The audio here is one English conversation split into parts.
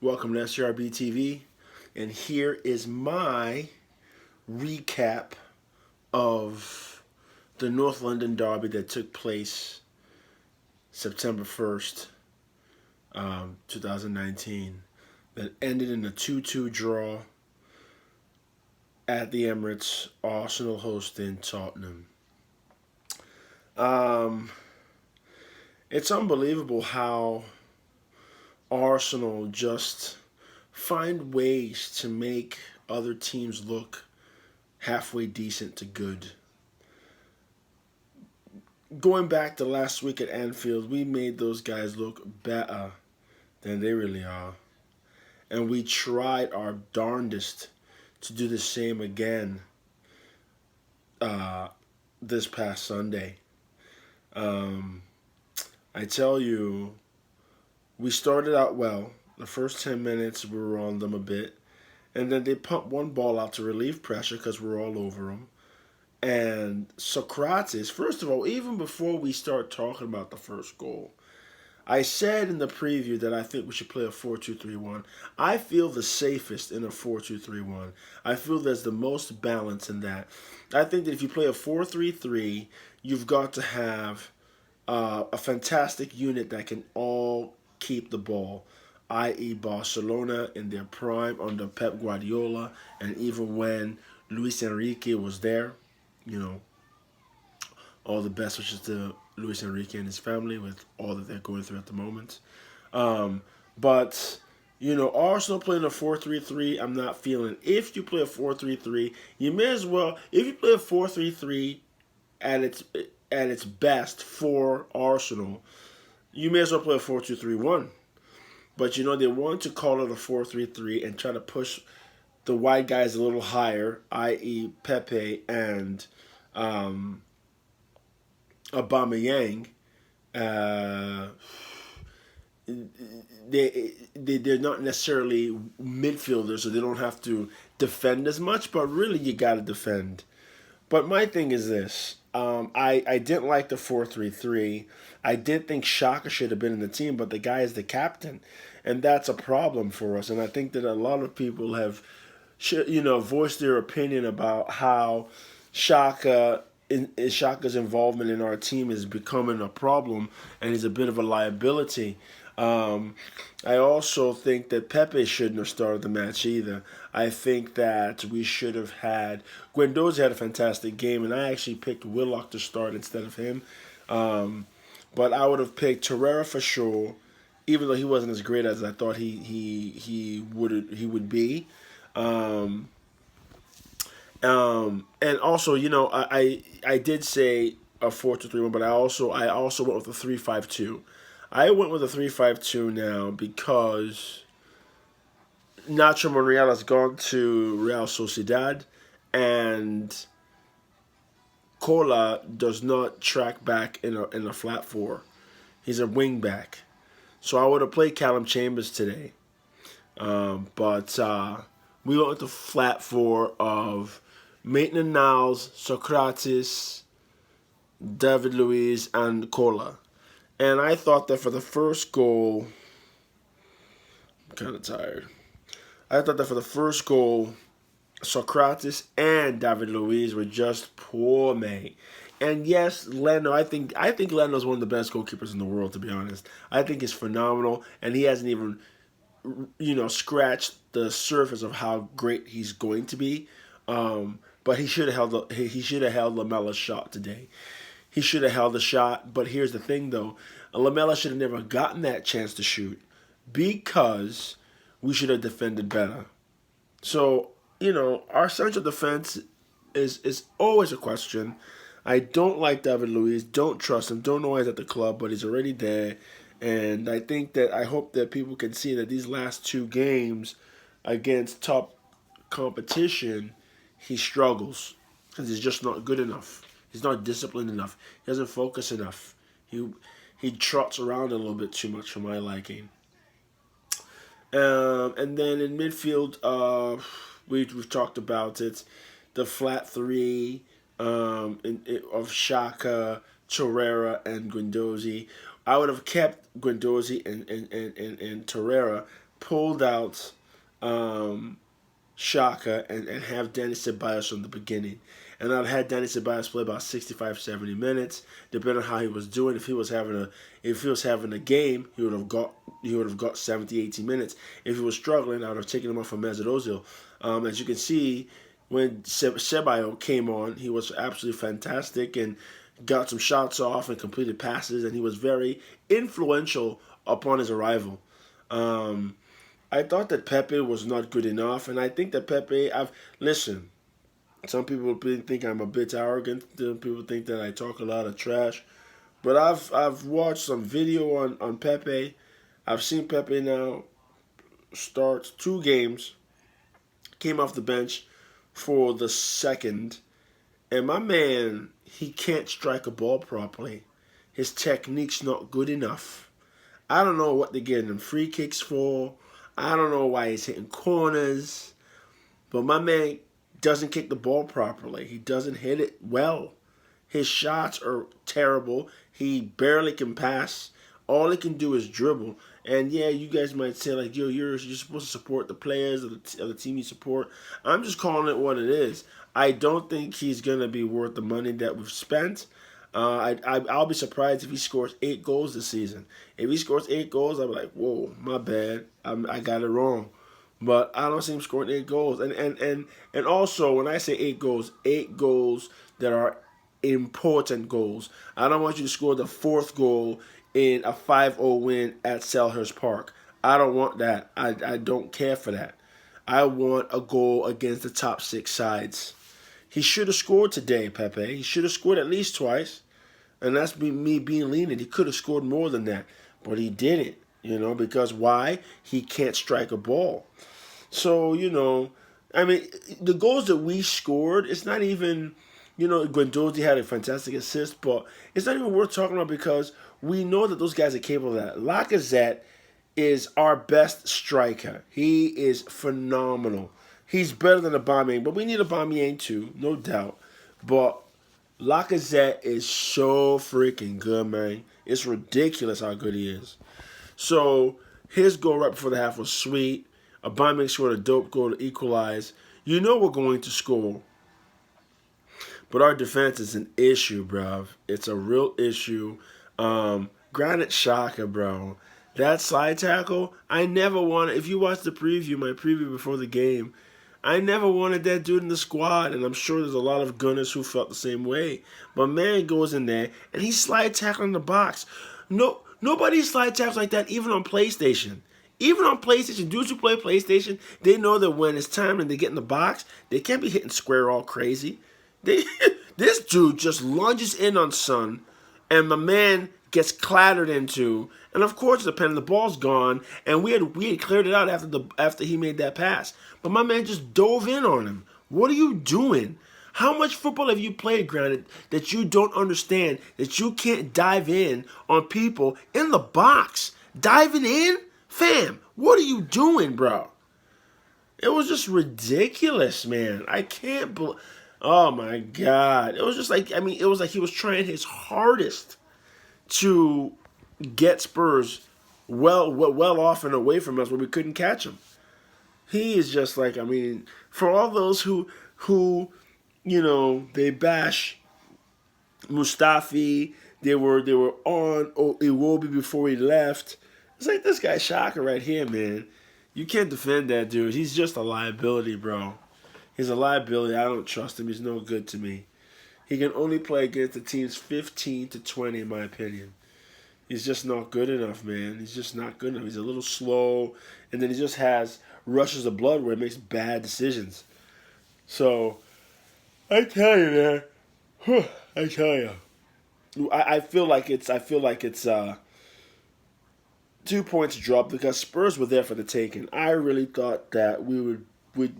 Welcome to SRB TV, and here is my recap of the North London derby that took place September 1st, 2019, that ended in a 2-2 draw at the Emirates, Arsenal hosting Tottenham. Um, it's unbelievable how Arsenal just find ways to make other teams look halfway decent to good. Going back to last week at Anfield, we made those guys look better than they really are. And we tried our darndest to do the same again uh, this past Sunday. Um, I tell you, we started out well. The first 10 minutes, we were on them a bit. And then they pumped one ball out to relieve pressure because we're all over them. And Socrates, first of all, even before we start talking about the first goal, I said in the preview that I think we should play a 4-2-3-1. I feel the safest in a 4-2-3-1. I feel there's the most balance in that. I think that if you play a 4-3-3, you've got to have a fantastic unit that can all keep the ball, i.e. Barcelona in their prime under Pep Guardiola, and even when Luis Enrique was there. You know, all the best wishes to Luis Enrique and his family with all that they're going through at the moment. But Arsenal playing a 4-3-3, I'm not feeling. If you play a 4-3-3, you may as well. If you play a 4-3-3 at its best for Arsenal, you may as well play a 4-2-3-1. But they want to call it a 4-3-3 and try to push the wide guys a little higher, i.e. Pepe and Aubameyang. Uh, they're not necessarily midfielders, so they don't have to defend as much. But really, you got to defend. But my thing is this: I didn't like the 4-3-3. I did think Shaka should have been in the team, but the guy is the captain, and that's a problem for us. And I think that a lot of people have voiced their opinion about how Shaka's involvement in our team is becoming a problem, and he's a bit of a liability. I also think that Pepe shouldn't have started the match either. I think that we should have had Guendouzi had a fantastic game, and I actually picked Willock to start instead of him. But I would have picked Torreira for sure, even though he wasn't as great as I thought he would be. Um, and also, I did say a 4-2-3-1, but I also went with a 3-5-2. I went with a 3-5-2 now because Nacho Monreal has gone to Real Sociedad, and Cola does not track back in a flat four. He's a wing back. So I would have played Callum Chambers today. But we went with the flat four of Maitland-Niles, Socrates, David Luiz, and Cola. And I thought that for the first goal, I'm kind of tired. I thought that for the first goal, Socrates and David Luiz were just poor, mate. And yes, Leno, I think Leno's one of the best goalkeepers in the world, to be honest. I think he's phenomenal, and he hasn't even scratched the surface of how great he's going to be. But he should have held Lamella's shot today. He should have held the shot. But here's the thing, though: Lamella should have never gotten that chance to shoot because we should have defended better. So our central defense is always a question. I don't like David Luiz. Don't trust him. Don't know why he's at the club, but he's already there. And I hope that people can see that these last two games against top competition, he struggles because he's just not good enough. He's not disciplined enough. He doesn't focus enough. He trots around a little bit too much for my liking. And then in midfield, we've talked about it. The flat three of Shaka, Torreira, and Guendouzi. I would have kept Guendouzi and Torreira, pulled out Shaka and have Danny Ceballos from the beginning. And I've had Danny Ceballos play about 65, 70 minutes, depending on how he was doing. If he was having a game, he would have got 70, 80 minutes. If he was struggling, I would have taken him off of Mesut Ozil. As you can see, when Ceballos came on, he was absolutely fantastic and got some shots off and completed passes, and he was very influential upon his arrival. I thought that Pepe was not good enough, and I think that listen. Some people think I'm a bit arrogant. Some people think that I talk a lot of trash, but I've watched some video on Pepe. I've seen Pepe now start 2 games, came off the bench for the second, and my man, he can't strike a ball properly. His technique's not good enough. I don't know what they're getting him free kicks for. I don't know why he's hitting corners. But my man doesn't kick the ball properly. He doesn't hit it well. His shots are terrible. He barely can pass. All he can do is dribble. And yeah, you guys might say like, yo, you're supposed to support the players of the team you support. I'm just calling it what it is. I don't think he's going to be worth the money that we've spent. I'll be surprised if he scores 8 goals this season. If he scores 8 goals, I'll be like, whoa, my bad. I got it wrong. But I don't see him scoring 8 goals. And also, when I say 8 goals that are important goals. I don't want you to score the 4th goal in a 5-0 win at Selhurst Park. I don't want that. I don't care for that. I want a goal against the top 6 sides. He should have scored today, Pepe. He should have scored at least twice. And that's me being lenient. He could have scored more than that. But he didn't, because why? He can't strike a ball. So, I mean, the goals that we scored, it's not even, Guendouzi had a fantastic assist, but it's not even worth talking about because we know that those guys are capable of that. Lacazette is our best striker. He is phenomenal. He's better than Aubameyang, but we need Aubameyang too, no doubt. But Lacazette is so freaking good, man. It's ridiculous how good he is. So his goal right before the half was sweet. Aubameyang scored a dope goal to equalize. You know we're going to score. But our defense is an issue, bro. It's a real issue. Granite Xhaka, bro. That slide tackle, I never wanted. If you watch the preview, my preview before the game, I never wanted that dude in the squad, and I'm sure there's a lot of Gunners who felt the same way. But man goes in there, and he slide tackling the box. Nobody slide tackles like that, even on PlayStation. Even on PlayStation, dudes who play PlayStation, they know that when it's time and they get in the box, they can't be hitting square all crazy. This dude just lunges in on Son, and my man gets clattered into. And of course, the ball's gone, and we had cleared it out after he made that pass. But my man just dove in on him. What are you doing? How much football have you played, granted, that you don't understand that you can't dive in on people in the box? Diving in? Fam, what are you doing, bro? It was just ridiculous, man. I can't believe. Oh my God! It was just like it was like he was trying his hardest to get Spurs well off and away from us where we couldn't catch him. He is just like for all those who they bash Mustafi, they were on Iwobi before he left. It's like this guy Xhaka right here, man. You can't defend that dude. He's just a liability, bro. He's a liability. I don't trust him. He's no good to me. He can only play against the teams 15 to 20, in my opinion. He's just not good enough, man. He's just not good enough. He's a little slow, and then he just has rushes of blood where he makes bad decisions. So, I tell you, man. I tell you. I feel like it's 2 points dropped because Spurs were there for the taking. I really thought that we would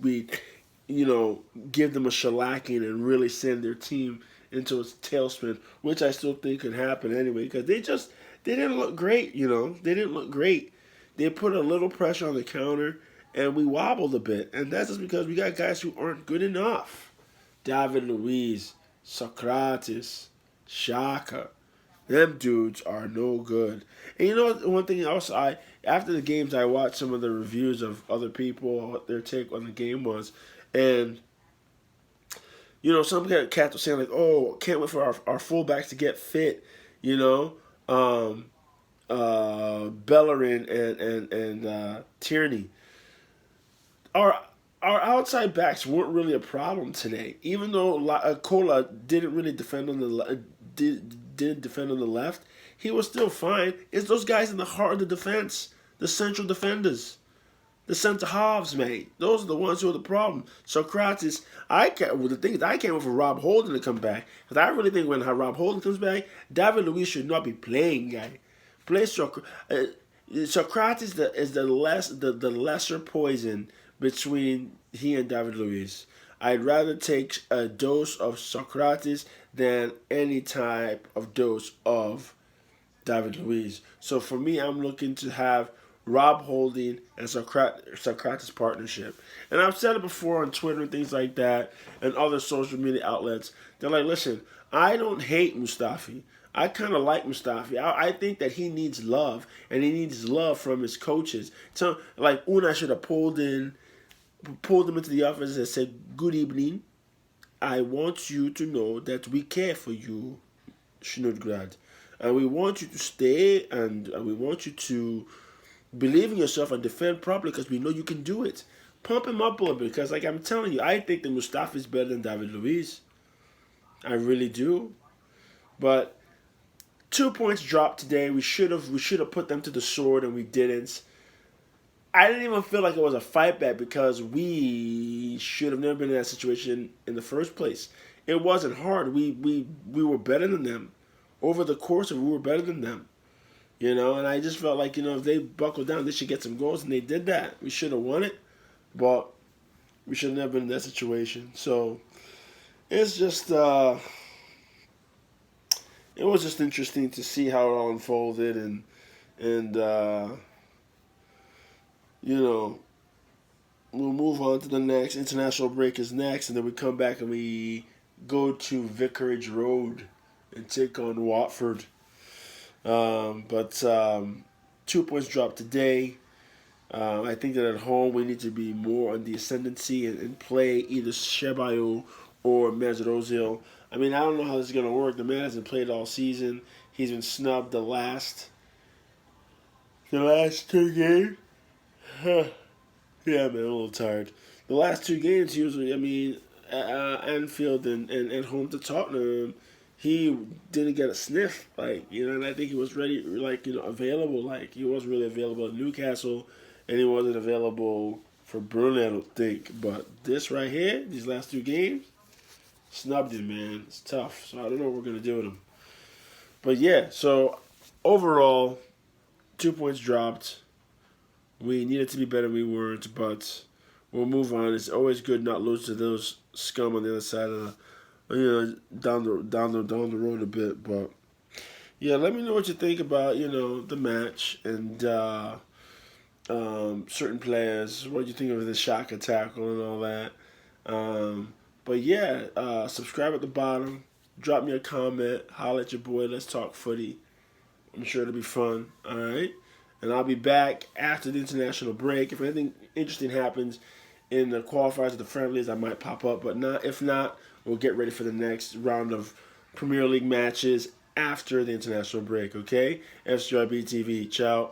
give them a shellacking and really send their team into a tailspin, which I still think could happen anyway because they didn't look great, They didn't look great. They put a little pressure on the counter, and we wobbled a bit. And that's just because we got guys who aren't good enough. David Luiz, Socrates, Xhaka. Them dudes are no good. And you know what, one thing else, I after the games I watched some of the reviews of other people, what their take on the game was, and some cats were saying like, "Oh, can't wait for our fullbacks to get fit," you know, Bellerin and Tierney. Our our outside backs weren't really a problem today, even though Cola didn't really defend on the didn't defend on the left. He was still fine. It's those guys in the heart of the defense, the central defenders. The centre halves, mate. Those are the ones who are the problem. Socrates, the thing is, I can't wait for Rob Holding to come back. Because I really think when Rob Holding comes back, David Luiz should not be playing, guy. Play Socrates is the lesser poison between he and David Luiz. I'd rather take a dose of Socrates than any type of dose of David Luiz. So for me, I'm looking to have Rob Holding and Socrates partnership. And I've said it before on Twitter and things like that and other social media outlets. They're like, listen, I don't hate Mustafi. I kind of like Mustafi. I think that he needs love, and he needs love from his coaches. So, like, Una should have pulled him into the office and said, "Good evening. I want you to know that we care for you, Snodgrad. And we want you to stay, and we want you to believe in yourself and defend properly because we know you can do it." Pump him up a little bit because, like I'm telling you, I think that Mustafi is better than David Luiz. I really do. But 2 points dropped today. We should have put them to the sword, and we didn't. I didn't even feel like it was a fight back because we should have never been in that situation in the first place. It wasn't hard. We were better than them. Over the course of it, we were better than them. And I just felt like, if they buckled down, they should get some goals, and they did that. We should have won it, but we should have never been in that situation. So it's just, it was just interesting to see how it all unfolded, and we'll move on to the next. International break is next, and then we come back and we go to Vicarage Road and take on Watford. But 2 points dropped today. I think that at home we need to be more on the ascendancy and play either Shebayo or Mesut Ozil. I mean, I don't know how this is going to work. The man hasn't played all season. He's been snubbed the last 2 games. Yeah, man, I'm a little tired. The last 2 games, Anfield and at home to Tottenham, he didn't get a sniff, and I think he was ready, available, he wasn't really available at Newcastle, and he wasn't available for Burnley, I don't think. But this right here, these last 2 games, snubbed him, man. It's tough, so I don't know what we're going to do with him. But yeah, so overall, 2 points dropped. We needed to be better than we weren't, but we'll move on. It's always good not lose to those scum on the other side of down the road a bit. But yeah, let me know what you think about the match and certain players. What you think of the shock tackle and all that. But yeah, subscribe at the bottom. Drop me a comment. Holla at your boy. Let's talk footy. I'm sure it'll be fun. All right. And I'll be back after the international break. If anything interesting happens in the qualifiers of the friendlies, I might pop up. But if not, we'll get ready for the next round of Premier League matches after the international break, okay? FCRB TV. Ciao.